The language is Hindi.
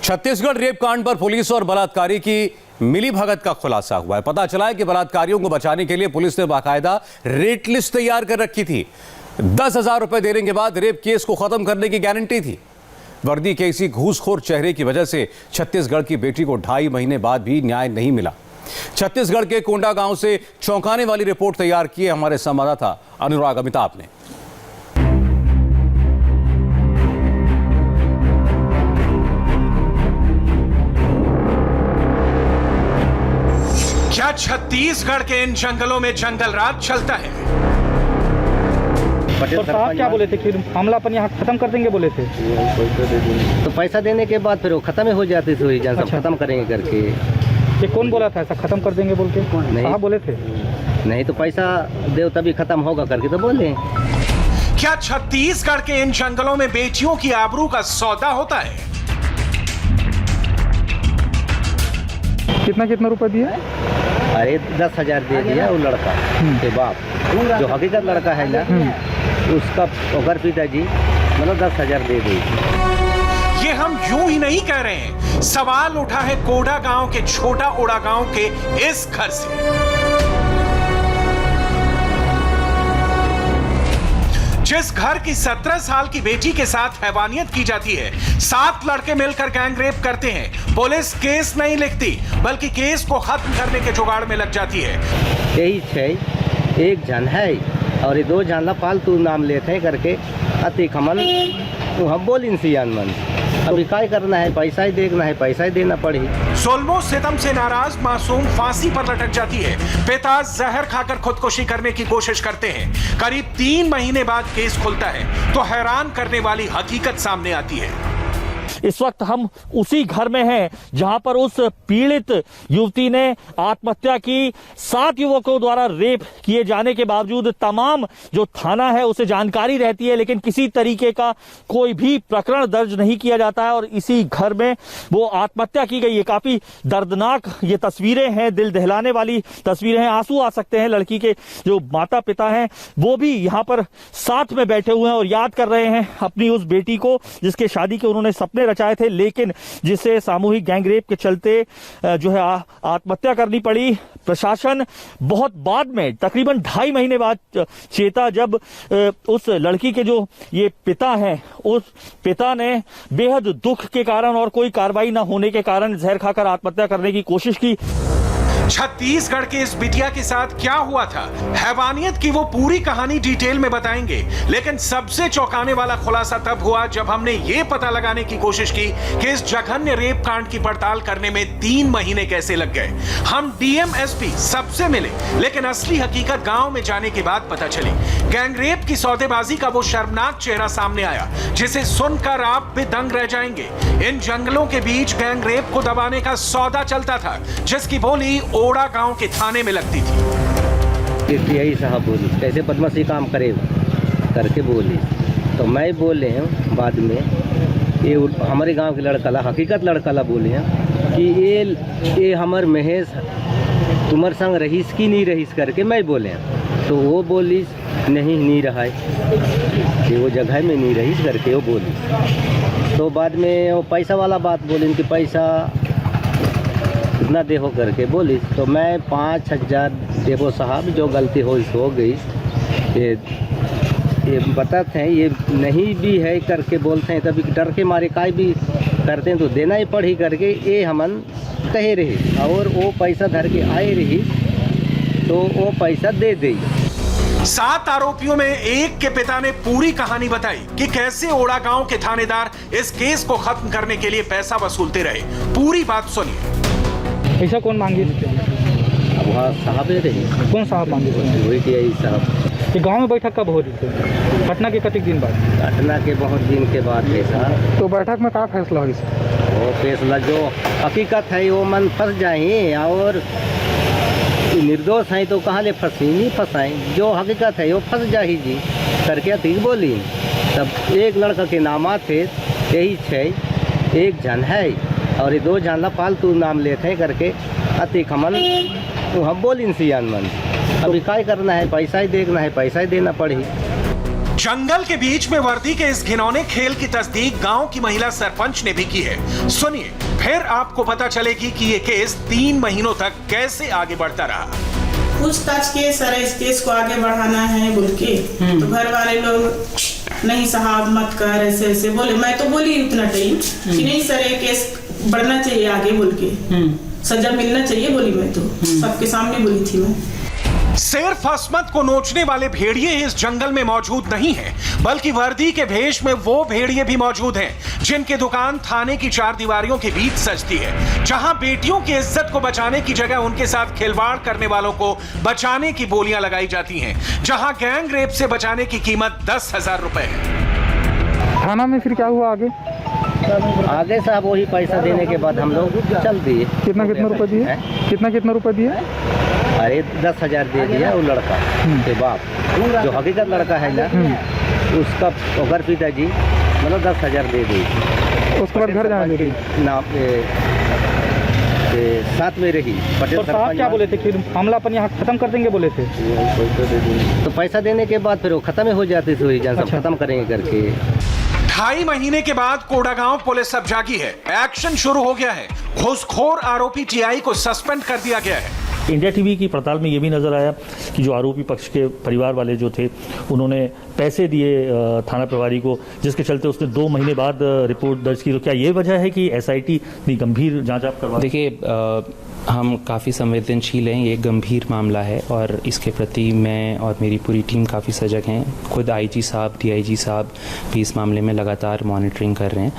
छत्तीसगढ़ रेप कांड पर पुलिस और बलात्कारी की मिलीभगत का खुलासा हुआ है। पता चला है कि बलात्कारियों को बचाने के लिए पुलिस ने बाकायदा रेट लिस्ट तैयार कर रखी थी। 10,000 रुपए देने के बाद रेप केस को खत्म करने की गारंटी थी। वर्दी के इसी घूसखोर चेहरे की वजह से छत्तीसगढ़ की बेटी को 2.5 महीने बाद भी न्याय नहीं मिला। छत्तीसगढ़ के कोंडा गांव से चौंकाने वाली रिपोर्ट तैयार की है हमारे संवाददाता अनुराग अमिताभ ने। क्या छत्तीसगढ़ के इन जंगलों में जंगल राज चलता है? तो साहब क्या बोले थे, फिर मामला अपन यहाँ खत्म कर देंगे बोले थे। तो पैसा देने के बाद फिर वो खत्म हो जाती थी, जहाँ सब खत्म करेंगे करके। ये कौन बोला था ऐसा खत्म कर देंगे बोल के? साहब बोले थे नहीं तो पैसा दो तभी खत्म होगा करके तो बोले। क्या छत्तीसगढ़ के इन जंगलों में बेटियों की आबरू का सौदा होता है? कितना रुपए दिया? अरे 10,000 दे दिया वो लड़का के बाप, जो हकीकत लड़का है ना उसका ओकर पिताजी मतलब 10,000 दे दी। ये हम यूं ही नहीं कह रहे हैं, सवाल उठा है कोंडा गांव के छोटा ओड़ा गांव के इस घर से, जिस घर की 17 साल की बेटी के साथ हैवानियत की जाती है। 7 लड़के मिलकर गैंग रेप करते हैं। पुलिस केस नहीं लिखती बल्कि केस को खत्म करने के जुगाड़ में लग जाती है। यही है, एक जन है और ये 2 जन फालतू नाम लेते हैं करके अति खमन हम बोलिन सियान मन। अभी काय करना है, पैसा ही देखना है, पैसा ही देना पड़ी। जुल्मों सितम से नाराज मासूम फांसी पर लटक जाती है। पिता जहर खाकर खुदकुशी करने की कोशिश करते हैं। करीब 3 महीने बाद केस खुलता है तो हैरान करने वाली हकीकत सामने आती है। इस वक्त हम उसी घर में हैं जहां पर उस पीड़ित युवती ने आत्महत्या की। 7 युवकों द्वारा रेप किए जाने के बावजूद तमाम जो थाना है उसे जानकारी रहती है, लेकिन किसी तरीके का कोई भी प्रकरण दर्ज नहीं किया जाता है और इसी घर में वो आत्महत्या की गई है। काफी दर्दनाक ये तस्वीरें हैं, दिल दहलाने वाली तस्वीरें हैं। आंसू आ सकते हैं। लड़की के जो माता पिता हैं वो भी यहाँ पर साथ में बैठे हुए हैं और याद कर रहे हैं अपनी उस बेटी को जिसके शादी के उन्होंने सपने रचाए थे, लेकिन जिसे सामूहिक गैंग रेप के चलते जो है आत्महत्या करनी पड़ी। प्रशासन बहुत बाद में तकरीबन 2.5 महीने बाद चेता, जब उस लड़की के जो ये पिता हैं उस पिता ने बेहद दुख के कारण और कोई कार्रवाई न होने के कारण जहर खाकर आत्महत्या करने की कोशिश की। छत्तीसगढ़ के इस बिटिया के साथ क्या हुआ था, हैवानियत की वो पूरी कहानी डिटेल में बताएंगे, लेकिन सबसे चौंकाने वाला खुलासा तब हुआ जब हमने ये पता लगाने की कोशिश की कि इस जघन्य रेप कांड की पड़ताल करने में 3 महीने कैसे लग गए। हम डीएम एसपी सबसे मिले, लेकिन असली हकीकत गांव में जाने के बाद पता चली। गैंग रेप की सौदेबाजी का वो शर्मनाक चेहरा सामने आया जिसे सुनकर आप भी दंग रह जाएंगे। इन जंगलों के बीच गैंग रेप को दबाने का सौदा चलता था, जिसकी बोली ओड़ा गांव के थाने में लगती थी। यही साहब बोली कैसे बदमाशी काम करे करके बोली, तो मैं बोले हैं बाद में ये हमारे गांव के लड़का ला, हकीकत लड़का ला बोले हैं कि ये हमार महेश तुम्हार संग रहीस की नहीं रहीस करके मैं बोले हैं। तो वो बोली नहीं रहा है, ये वो जगह में नहीं रहीस करके वो बोली। तो बाद में वो पैसा वाला बात बोली कि पैसा कितना देखो करके बोली। तो मैं 5,000 देखो साहब, जो गलती हो गई। ये बताते हैं ये नहीं भी है करके बोलते हैं, तभी डर के मारे काय भी करते हैं तो देना ही पड़ी करके ये हमन कहे रही और वो पैसा धर के आए रही तो वो पैसा दे दी। 7 आरोपियों में एक के पिता ने पूरी कहानी बताई कि कैसे ओड़ा गांव के थानेदार इस केस को खत्म करने के लिए पैसा वसूलते रहे। पूरी बात सुनिए। पैसा कौन मांगे? अब वहाँ साहब रही। कौन साहब मांगे? वही कि यही साहब। ये गांव में बैठक कब हो रही थी? घटना के कतिक दिन बाद? घटना के बहुत दिन के बाद है साहब। तो बैठक में क्या फैसला हुई? वो फैसला जो हकीकत है वो मन फंस जाए और निर्दोष है तो कहाँ ले फंसी नहीं फंसाए, जो हकीकत है वो फंस जाही जी करके ठीक बोली। तब एक लड़का के नामा थे यही है, एक जन है और ये 2 जन फालतू नाम लेते हैं करके अति खमन हम बोलिन सियान मन। अभी काय करना है, पैसा ही देखना है, पैसा ही देना पड़ी। जंगल के बीच में वर्दी के इस घिनौने खेल की तस्दीक गांव की महिला सरपंच ने भी की है। सुनिए, फिर आपको पता चलेगी कि ये केस 3 महीनों तक कैसे आगे बढ़ता रहा। पूछताछ के सर इस केस को आगे बढ़ाना है बोल के, तो घर वाले लोग नहीं साहब मत कर, ऐसे ऐसे बोले। मैं तो बोली उतना टाइम कि नहीं सर ये केस बढ़ना चाहिए आगे बोल के, सजा मिलना चाहिए बोली। मैं तो सबके सामने बोली थी। मैं सिर्फ असमत को नोचने वाले भेड़िए इस जंगल में मौजूद नहीं हैं, बल्कि वर्दी के भेष में वो भेड़िए भी मौजूद हैं जिनकी दुकान थाने की 4 दीवारियों के बीच सजती है, जहां बेटियों की इज्जत को बचाने की जगह उनके साथ खिलवाड़ करने वालों को बचाने की बोलियां लगाई जाती हैं, जहां गैंग रेप से बचाने की कीमत 10,000 रुपए है। थाना में फिर क्या हुआ आगे? आगे साहब वही पैसा देने के बाद हम लोग चल दिए। कितना रुपए दिए? कितना रुपए दिए? अरे 10,000 दे दिया वो लड़का के बाप, जो हकीकत लड़का है ना, उसका ओकर पिताजी मतलब 10,000 दे दी। उसके बाद घर जाने लगी ना साथ में रही। पटेल साहब क्या बोले थे फिर? मामला अपन यहाँ खत्म कर देंगे बोले थे। तो पैसा देने के बाद फिर वो खत्म हो जाती थी, सब खत्म करेंगे करके। 2.5 महीने के बाद कोडागांव पुलिस अब जागी है। एक्शन शुरू हो गया है। घूसखोर आरोपी टीआई को सस्पेंड कर दिया गया है। इंडिया टीवी की पड़ताल में ये भी नजर आया कि जो आरोपी पक्ष के परिवार वाले जो थे उन्होंने पैसे दिए थाना प्रभारी को, जिसके चलते उसने 2 महीने बाद रिपोर्ट दर्ज की। तो क्या ये वजह है कि एसआईटी इतनी गंभीर जांच आप करवा? देखिए, हम काफ़ी संवेदनशील हैं, ये गंभीर मामला है और इसके प्रति मैं और मेरी पूरी टीम काफ़ी सजग हैं। खुद आईजी साहब, डीआईजी साहब भी इस मामले में लगातार मॉनिटरिंग कर रहे हैं।